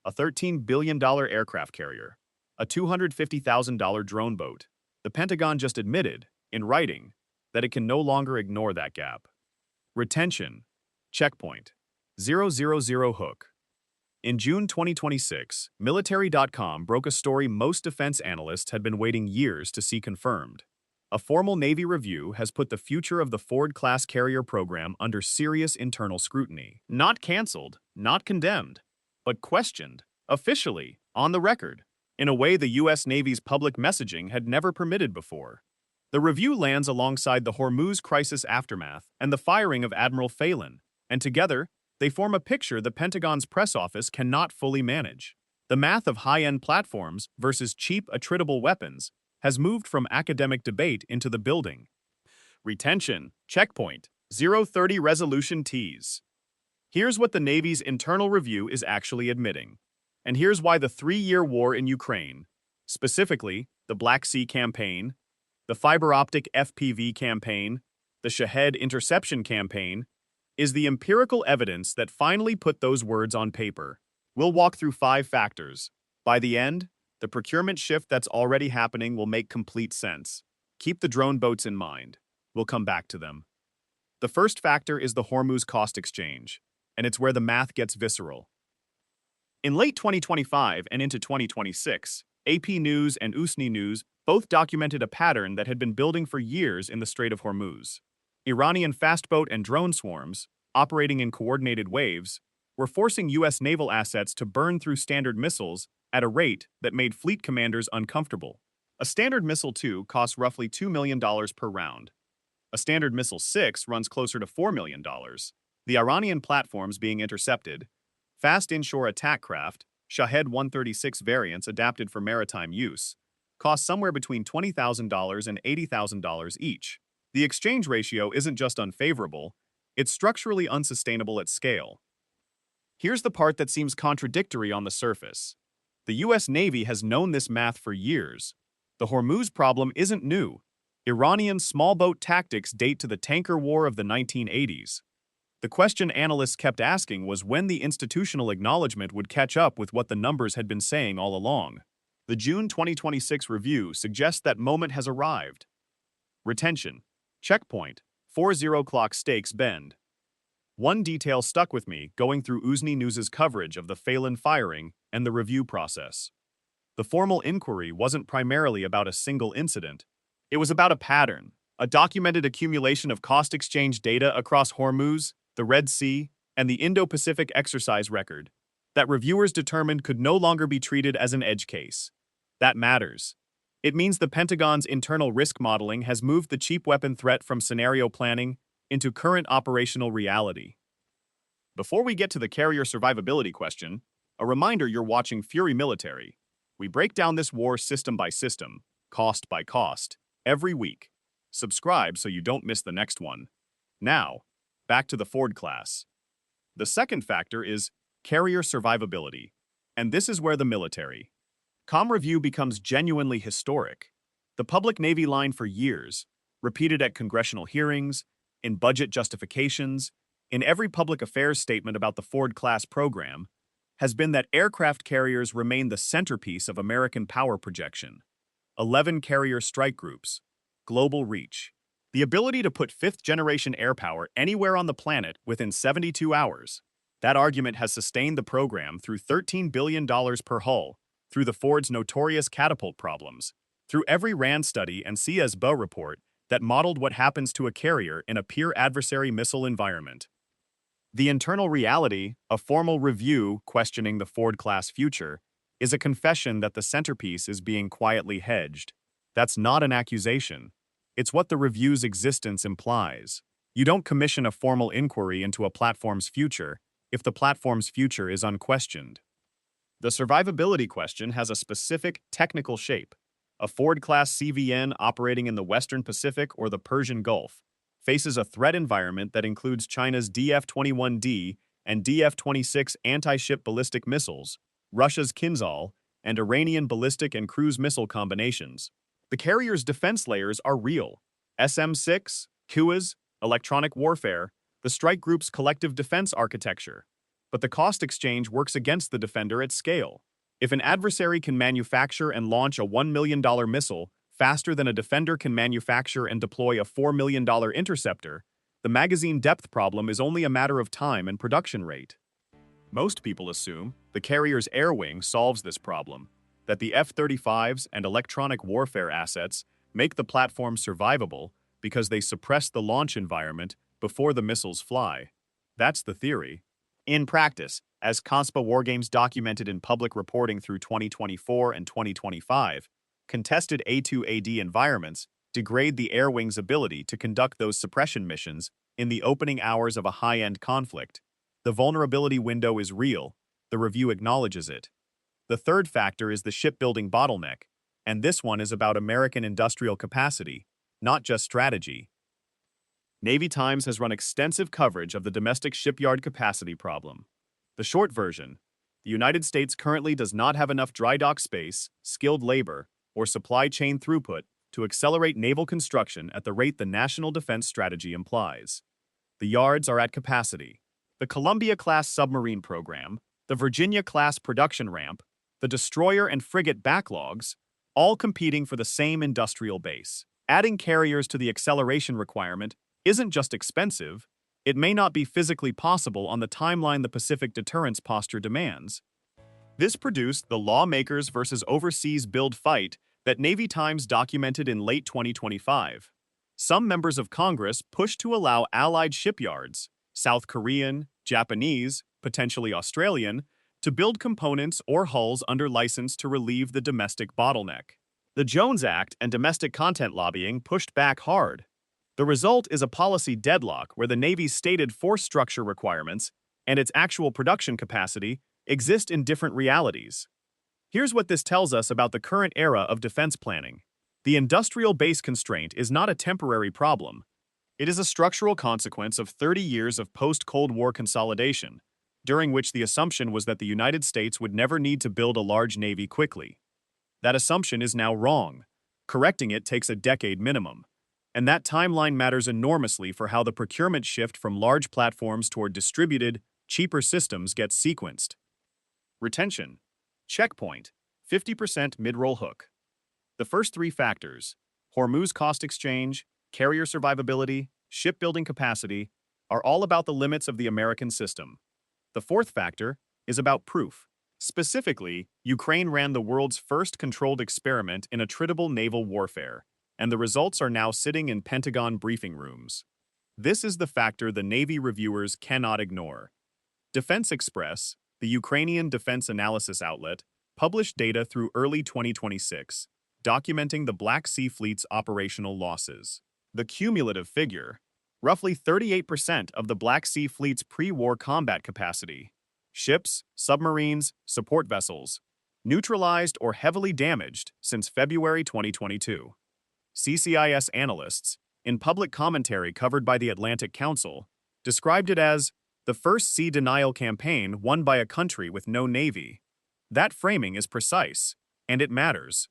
a $13 billion aircraft carrier, a $250,000 drone boat. The Pentagon just admitted, in writing, that it can no longer ignore that gap. Retention. Checkpoint. 000 hook. In June 2026, Military.com broke a story most defense analysts had been waiting years to see confirmed. A formal Navy review has put the future of the Ford-class carrier program under serious internal scrutiny. Not canceled, not condemned, but questioned, officially, on the record, in a way the U.S. Navy's public messaging had never permitted before. The review lands alongside the Hormuz crisis aftermath and the firing of Admiral Phelan, and together, they form a picture the Pentagon's press office cannot fully manage. The math of high-end platforms versus cheap attritable weapons has moved from academic debate into the building. Retention. Checkpoint. 030 resolution tease. Here's what the Navy's internal review is actually admitting. And here's why the 3-year war in Ukraine, specifically the Black Sea campaign, the fiber-optic FPV campaign, the Shahed interception campaign, is the empirical evidence that finally put those words on paper. We'll walk through 5 factors. By the end, the procurement shift that's already happening will make complete sense. Keep the drone boats in mind. We'll come back to them. The first factor is the Hormuz cost exchange, and it's where the math gets visceral. In late 2025 and into 2026, AP News and USNI News both documented a pattern that had been building for years in the Strait of Hormuz. Iranian fastboat and drone swarms, operating in coordinated waves, were forcing U.S. naval assets to burn through standard missiles at a rate that made fleet commanders uncomfortable. A Standard Missile 2 costs roughly $2 million per round. A Standard Missile 6 runs closer to $4 million. The Iranian platforms being intercepted, fast inshore attack craft, Shahed 136 variants adapted for maritime use, cost somewhere between $20,000 and $80,000 each. The exchange ratio isn't just unfavorable, it's structurally unsustainable at scale. Here's the part that seems contradictory on the surface. The U.S. Navy has known this math for years. The Hormuz problem isn't new. Iranian small boat tactics date to the tanker war of the 1980s. The question analysts kept asking was when the institutional acknowledgement would catch up with what the numbers had been saying all along. The June 2026 review suggests that moment has arrived. Retention. Checkpoint. 40 clock stakes bend. One detail stuck with me going through USNI News's coverage of the Phelan firing and the review process. The formal inquiry wasn't primarily about a single incident. It was about a pattern, a documented accumulation of cost exchange data across Hormuz, the Red Sea, and the Indo-Pacific exercise record that reviewers determined could no longer be treated as an edge case. That matters. It means the Pentagon's internal risk modeling has moved the cheap weapon threat from scenario planning into current operational reality. Before we get to the carrier survivability question, a reminder you're watching Fury Military. We break down this war system by system, cost by cost, every week. Subscribe so you don't miss the next one. Now, back to the Ford class. The second factor is carrier survivability, and this is where the military. Review becomes genuinely historic. The public Navy line for years, repeated at congressional hearings, in budget justifications, in every public affairs statement about the Ford-class program, has been that aircraft carriers remain the centerpiece of American power projection. 11 carrier strike groups, global reach, the ability to put fifth-generation air power anywhere on the planet within 72 hours. That argument has sustained the program through $13 billion per hull, through the Ford's notorious catapult problems, through every RAND study and CSIS report that modeled what happens to a carrier in a peer adversary missile environment. The internal reality, a formal review questioning the Ford-class future, is a confession that the centerpiece is being quietly hedged. That's not an accusation. It's what the review's existence implies. You don't commission a formal inquiry into a platform's future if the platform's future is unquestioned. The survivability question has a specific technical shape. A Ford-class CVN operating in the Western Pacific or the Persian Gulf faces a threat environment that includes China's DF-21D and DF-26 anti-ship ballistic missiles, Russia's Kinzhal, and Iranian ballistic and cruise missile combinations. The carrier's defense layers are real. SM-6, QAS, electronic warfare, the strike group's collective defense architecture. But the cost exchange works against the defender at scale. If an adversary can manufacture and launch a $1 million missile faster than a defender can manufacture and deploy a $4 million interceptor, the magazine depth problem is only a matter of time and production rate. Most people assume the carrier's air wing solves this problem, that the F-35s and electronic warfare assets make the platform survivable because they suppress the launch environment before the missiles fly. That's the theory. In practice, as CONSPA Wargames documented in public reporting through 2024 and 2025, contested A2AD environments degrade the air wing's ability to conduct those suppression missions in the opening hours of a high-end conflict. The vulnerability window is real. The review acknowledges it. The third factor is the shipbuilding bottleneck, and this one is about American industrial capacity, not just strategy. Navy Times has run extensive coverage of the domestic shipyard capacity problem. The short version: the United States currently does not have enough dry dock space, skilled labor, or supply chain throughput to accelerate naval construction at the rate the National Defense Strategy implies. The yards are at capacity. The Columbia-class submarine program, the Virginia-class production ramp, the destroyer and frigate backlogs, all competing for the same industrial base. Adding carriers to the acceleration requirement isn't just expensive, it may not be physically possible on the timeline the Pacific deterrence posture demands. This produced the lawmakers versus overseas build fight that Navy Times documented in late 2025. Some members of Congress pushed to allow allied shipyards, South Korean, Japanese, potentially Australian, to build components or hulls under license to relieve the domestic bottleneck. The Jones Act and domestic content lobbying pushed back hard. The result is a policy deadlock where the Navy's stated force structure requirements and its actual production capacity exist in different realities. Here's what this tells us about the current era of defense planning. The industrial base constraint is not a temporary problem. It is a structural consequence of 30 years of post-Cold War consolidation, during which the assumption was that the United States would never need to build a large navy quickly. That assumption is now wrong. Correcting it takes a decade minimum. And that timeline matters enormously for how the procurement shift from large platforms toward distributed, cheaper systems gets sequenced. Retention. Checkpoint. 50% mid-roll hook. The first three factors, Hormuz cost exchange, carrier survivability, shipbuilding capacity, are all about the limits of the American system. The fourth factor is about proof. Specifically, Ukraine ran the world's first controlled experiment in attritable naval warfare, and the results are now sitting in Pentagon briefing rooms. This is the factor the Navy reviewers cannot ignore. Defense Express, the Ukrainian defense analysis outlet, published data through early 2026, documenting the Black Sea Fleet's operational losses. The cumulative figure, roughly 38% of the Black Sea Fleet's pre-war combat capacity, ships, submarines, support vessels, neutralized or heavily damaged since February 2022. CSIS analysts, in public commentary covered by the Atlantic Council, described it as the first sea denial campaign won by a country with no navy. That framing is precise, and it matters.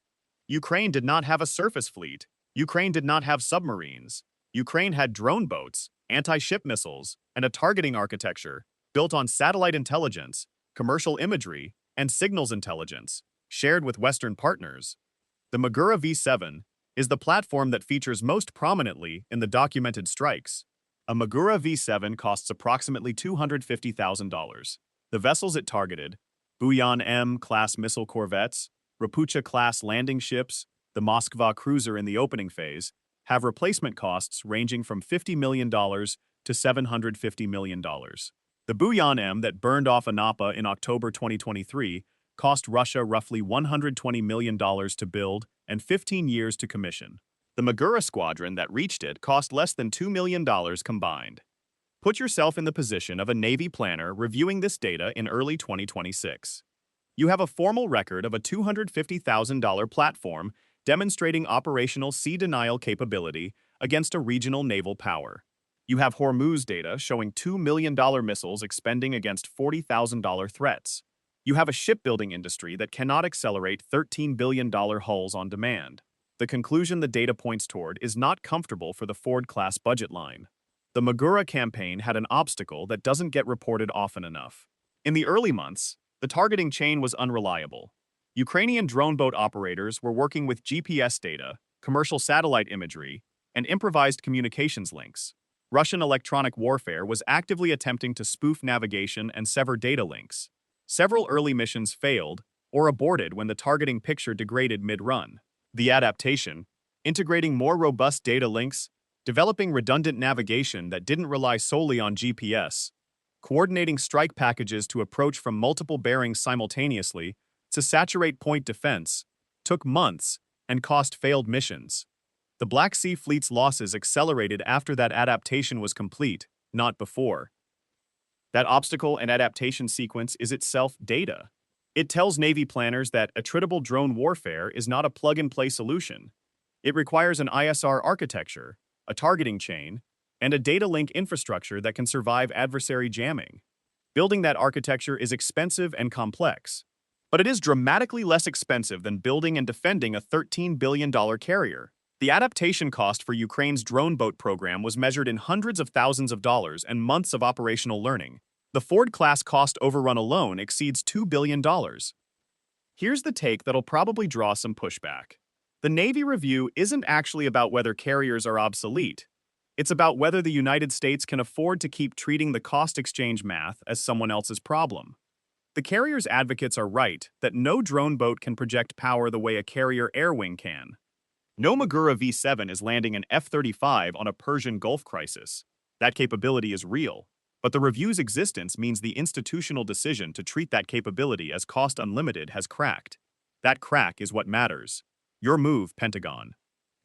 Ukraine did not have a surface fleet. Ukraine did not have submarines. Ukraine had drone boats, anti-ship missiles, and a targeting architecture built on satellite intelligence, commercial imagery, and signals intelligence, shared with Western partners. The Magura V7 is the platform that features most prominently in the documented strikes. A Magura V7 costs approximately $250,000. The vessels it targeted, Buyan M-class missile corvettes, Rapucha-class landing ships, the Moskva cruiser in the opening phase, have replacement costs ranging from $50 million to $750 million. The Buyan M that burned off Anapa in October 2023 cost Russia roughly $120 million to build and 15 years to commission. The Magura squadron that reached it cost less than $2 million combined. Put yourself in the position of a Navy planner reviewing this data in early 2026. You have a formal record of a $250,000 platform demonstrating operational sea denial capability against a regional naval power. You have Hormuz data showing $2 million missiles expending against $40,000 threats. You have a shipbuilding industry that cannot accelerate $13 billion hulls on demand. The conclusion the data points toward is not comfortable for the Ford-class budget line. The Magura campaign had an obstacle that doesn't get reported often enough. In the early months, the targeting chain was unreliable. Ukrainian drone boat operators were working with GPS data, commercial satellite imagery, and improvised communications links. Russian electronic warfare was actively attempting to spoof navigation and sever data links. Several early missions failed or aborted when the targeting picture degraded mid-run. The adaptation, integrating more robust data links, developing redundant navigation that didn't rely solely on GPS, coordinating strike packages to approach from multiple bearings simultaneously to saturate point defense, took months and cost failed missions. The Black Sea Fleet's losses accelerated after that adaptation was complete, not before. That obstacle and adaptation sequence is itself data. It tells Navy planners that attritable drone warfare is not a plug-and-play solution. It requires an ISR architecture, a targeting chain, and a data link infrastructure that can survive adversary jamming. Building that architecture is expensive and complex, but it is dramatically less expensive than building and defending a $13 billion carrier. The adaptation cost for Ukraine's drone boat program was measured in hundreds of thousands of dollars and months of operational learning. The Ford-class cost overrun alone exceeds $2 billion. Here's the take that'll probably draw some pushback. The Navy review isn't actually about whether carriers are obsolete. It's about whether the United States can afford to keep treating the cost exchange math as someone else's problem. The carrier's advocates are right that no drone boat can project power the way a carrier air wing can. No Magura V7 is landing an F-35 on a Persian Gulf crisis. That capability is real, but the review's existence means the institutional decision to treat that capability as cost unlimited has cracked. That crack is what matters. Your move, Pentagon.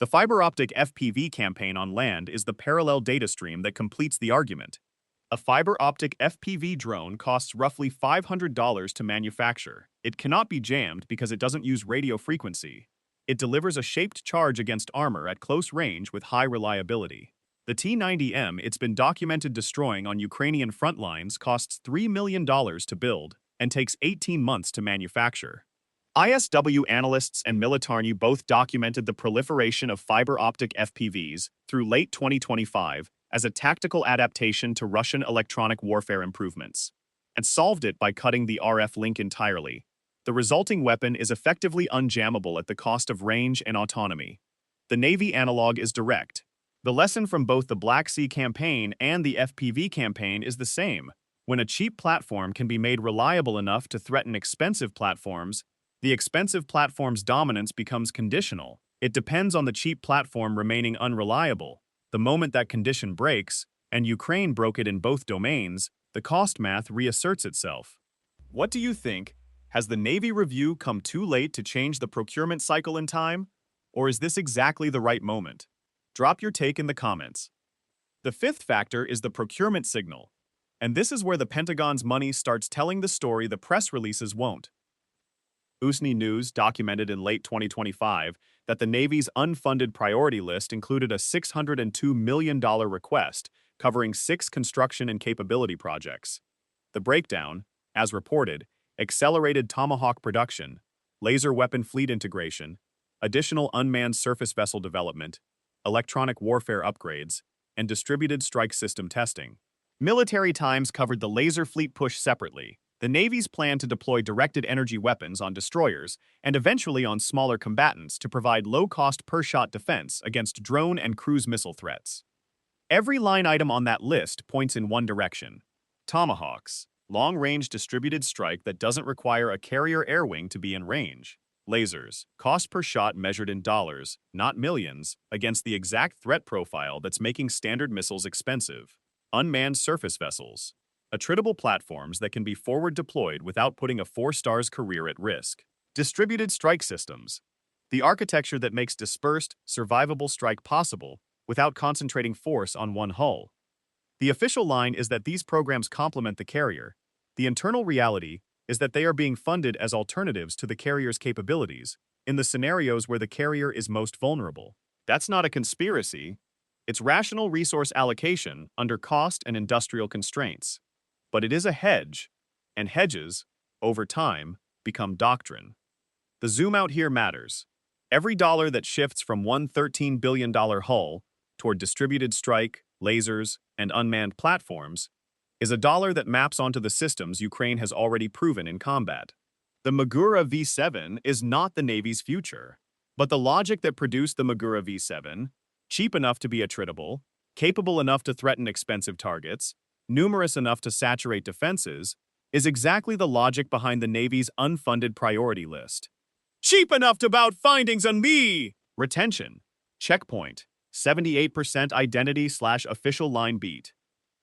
The fiber-optic FPV campaign on land is the parallel data stream that completes the argument. A fiber-optic FPV drone costs roughly $500 to manufacture. It cannot be jammed because it doesn't use radio frequency. It delivers a shaped charge against armor at close range with high reliability. The T-90M it's been documented destroying on Ukrainian front lines costs $3 million to build and takes 18 months to manufacture. ISW analysts and Militarny both documented the proliferation of fiber-optic FPVs through late 2025 as a tactical adaptation to Russian electronic warfare improvements, and solved it by cutting the RF link entirely. The resulting weapon is effectively unjammable at the cost of range and autonomy. The Navy analog is direct. The lesson from both the Black Sea campaign and the FPV campaign is the same. When a cheap platform can be made reliable enough to threaten expensive platforms, the expensive platform's dominance becomes conditional. It depends on the cheap platform remaining unreliable. The moment that condition breaks, and Ukraine broke it in both domains, the cost math reasserts itself. What do you think? Has the Navy review come too late to change the procurement cycle in time? Or is this exactly the right moment? Drop your take in the comments. The fifth factor is the procurement signal. And this is where the Pentagon's money starts telling the story the press releases won't. USNI News documented in late 2025 that the Navy's unfunded priority list included a $602 million request covering 6 construction and capability projects. The breakdown, as reported, accelerated Tomahawk production, laser weapon fleet integration, additional unmanned surface vessel development, electronic warfare upgrades, and distributed strike system testing. Military Times covered the laser fleet push separately. The Navy's plan to deploy directed energy weapons on destroyers and eventually on smaller combatants to provide low-cost per-shot defense against drone and cruise missile threats. Every line item on that list points in one direction. Tomahawks, long-range distributed strike that doesn't require a carrier air wing to be in range. Lasers, cost per shot measured in dollars, not millions, against the exact threat profile that's making standard missiles expensive. Unmanned surface vessels, attritable platforms that can be forward deployed without putting a 4-star's career at risk. Distributed strike systems, the architecture that makes dispersed, survivable strike possible without concentrating force on one hull. The official line is that these programs complement the carrier. The internal reality is that they are being funded as alternatives to the carrier's capabilities in the scenarios where the carrier is most vulnerable. That's not a conspiracy. It's rational resource allocation under cost and industrial constraints. But it is a hedge, and hedges, over time, become doctrine. The zoom out here matters. Every dollar that shifts from one $13 billion hull toward distributed strike, lasers, and unmanned platforms is a dollar that maps onto the systems Ukraine has already proven in combat. The Magura V7 is not the Navy's future, but the logic that produced the Magura V7, cheap enough to be attritable, capable enough to threaten expensive targets, numerous enough to saturate defenses, is exactly the logic behind the Navy's unfunded priority list. Cheap enough to bout findings on me! Retention. Checkpoint. 78% identity/official line beat.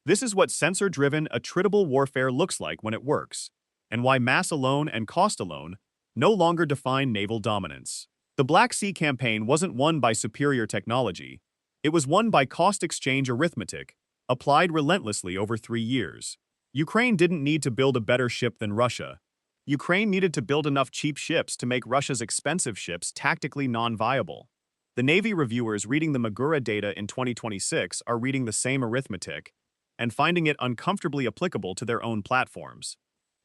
This is what sensor-driven, attritable warfare looks like when it works, and why mass alone and cost alone no longer define naval dominance. The Black Sea campaign wasn't won by superior technology. It was won by cost exchange arithmetic, applied relentlessly over 3 years. Ukraine didn't need to build a better ship than Russia. Ukraine needed to build enough cheap ships to make Russia's expensive ships tactically non-viable. The Navy reviewers reading the Magura data in 2026 are reading the same arithmetic and finding it uncomfortably applicable to their own platforms.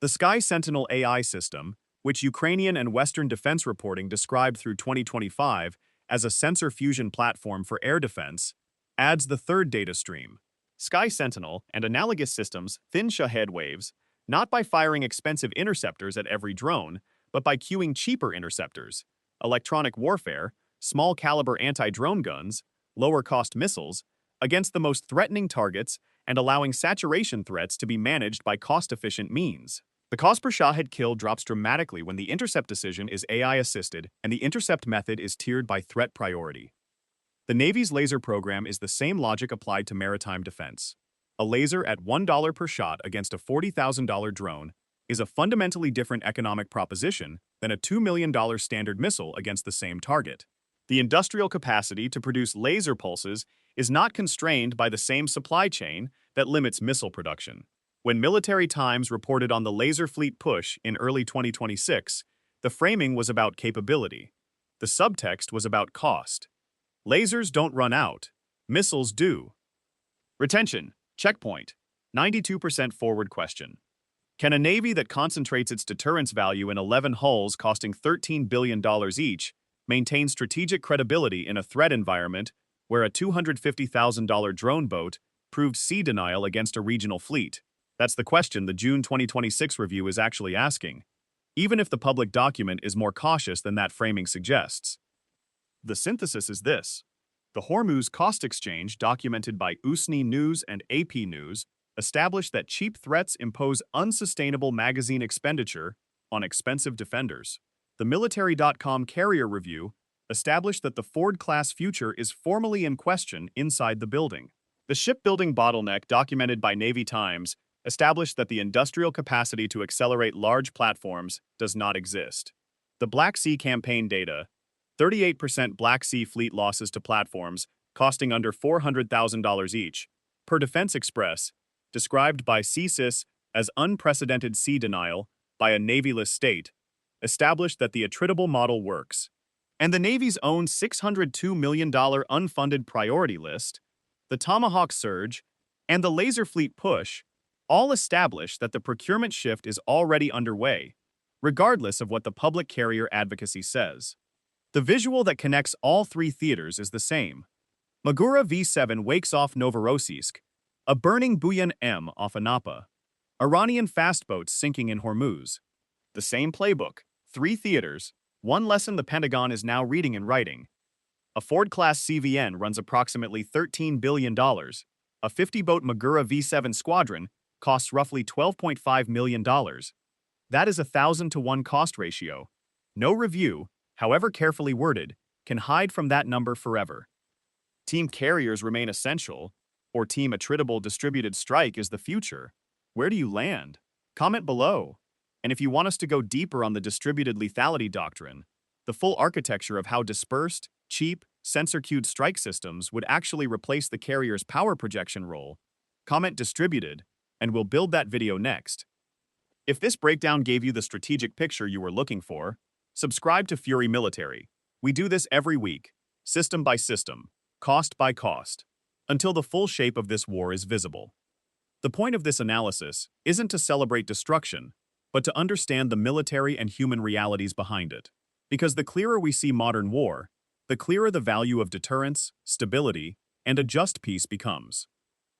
The Sentinel AI system, which Ukrainian and Western defense reporting described through 2025 as a sensor fusion platform for air defense, adds the third data stream. Sentinel and analogous systems thin Shahed waves, not by firing expensive interceptors at every drone, but by queuing cheaper interceptors, electronic warfare, small-caliber anti-drone guns, lower-cost missiles, against the most threatening targets and allowing saturation threats to be managed by cost-efficient means. The cost per Shahed kill drops dramatically when the intercept decision is AI-assisted and the intercept method is tiered by threat priority. The Navy's laser program is the same logic applied to maritime defense. A laser at $1 per shot against a $40,000 drone is a fundamentally different economic proposition than a $2 million standard missile against the same target. The industrial capacity to produce laser pulses is not constrained by the same supply chain that limits missile production. When Military Times reported on the laser fleet push in early 2026, the framing was about capability. The subtext was about cost. Lasers don't run out. Missiles do. Retention. Checkpoint. 92% forward question. Can a Navy that concentrates its deterrence value in 11 hulls costing $13 billion each maintain strategic credibility in a threat environment where a $250,000 drone boat proved sea denial against a regional fleet? That's the question the June 2026 review is actually asking, even if the public document is more cautious than that framing suggests. The synthesis is this. The Hormuz cost exchange, documented by USNI News and AP News, established that cheap threats impose unsustainable magazine expenditure on expensive defenders. The Military.com carrier review established that the Ford-class future is formally in question inside the building. The shipbuilding bottleneck, documented by Navy Times, established that the industrial capacity to accelerate large platforms does not exist. The Black Sea campaign data, 38% Black Sea fleet losses to platforms costing under $400,000 each, per Defense Express, described by CSIS as unprecedented sea denial by a navyless state, established that the attritable model works. And the Navy's own $602 million unfunded priority list, the Tomahawk surge, and the laser fleet push all establish that the procurement shift is already underway, regardless of what the public carrier advocacy says. The visual that connects all three theaters is the same. Magura V7 wakes off Novorossiysk, a burning Buyan M off Anapa, Iranian fast boats sinking in Hormuz. The same playbook, 3 theaters, 1 lesson the Pentagon is now reading and writing. A Ford-class CVN runs approximately $13 billion. A 50-boat Magura V7 squadron costs roughly $12.5 million. That is a 1,000-to-1 cost ratio. No review, however carefully worded, can hide from that number forever. Team carriers remain essential, or team attritable distributed strike is the future. Where do you land? Comment below. And if you want us to go deeper on the distributed lethality doctrine, the full architecture of how dispersed, cheap, sensor-cued strike systems would actually replace the carrier's power projection role, comment distributed, and we'll build that video next. If this breakdown gave you the strategic picture you were looking for, subscribe to Fury Military. We do this every week, system by system, cost by cost, until the full shape of this war is visible. The point of this analysis isn't to celebrate destruction, but to understand the military and human realities behind it. Because the clearer we see modern war, the clearer the value of deterrence, stability, and a just peace becomes.